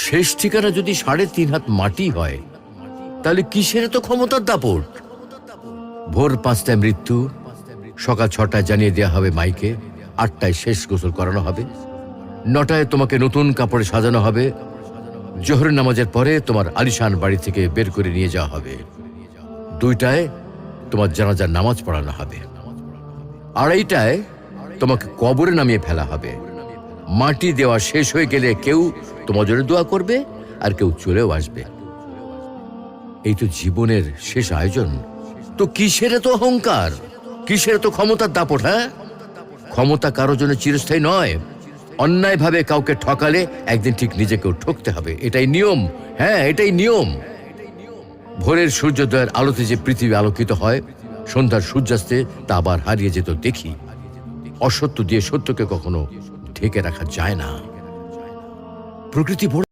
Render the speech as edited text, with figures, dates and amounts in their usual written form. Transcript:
শেষ ঠিকানা যদি ৩.৫ হাত মাটি হয়, তাহলে কিসের তো ক্ষমতার দাপট? ভোর ৫টায় মৃত্যু, সকাল ৬টায় জানিয়ে দেওয়া হবে মাইকে, ৮টায় শেষ গোসল করানো হবে, ৯টায় তোমাকে নতুন কাপড়ে সাজানো হবে, জোহরের নামাজের পরে তোমার আলিশান বাড়ি থেকে বের করে নিয়ে যাওয়া হবে, ২টায় তোমার জানাজার নামাজ পড়ানো হবে, ২:৩০টায় তোমাকে কবরে নামিয়ে ফেলা হবে। মাটি দেওয়া শেষ হয়ে গেলে কেউ তোমার জন্য দোয়া করবে আর কেউ চলেও আসবে। এই তো জীবনের শেষ আয়োজন। তো কিসের এত অহংকার, কিসের এত ক্ষমতার দাপট? হ্যাঁ, ক্ষমতা কারোর জন্য চিরস্থায়ী নয়। অন্যায়ভাবে কাউকে ঠকালে একদিন ঠিক নিজেকেও ঠকতে হবে, এটাই নিয়ম। হ্যাঁ, এটাই নিয়ম। ভোরের সূর্যোদয়ের আলোতে যে পৃথিবী আলোকিত হয়, সন্ধ্যার সূর্যাস্তে তা আবার হারিয়ে যেত দেখি। অসত্য দিয়ে সত্যকে কখনো ঢেকে রাখা যায় না। প্রকৃতি বড়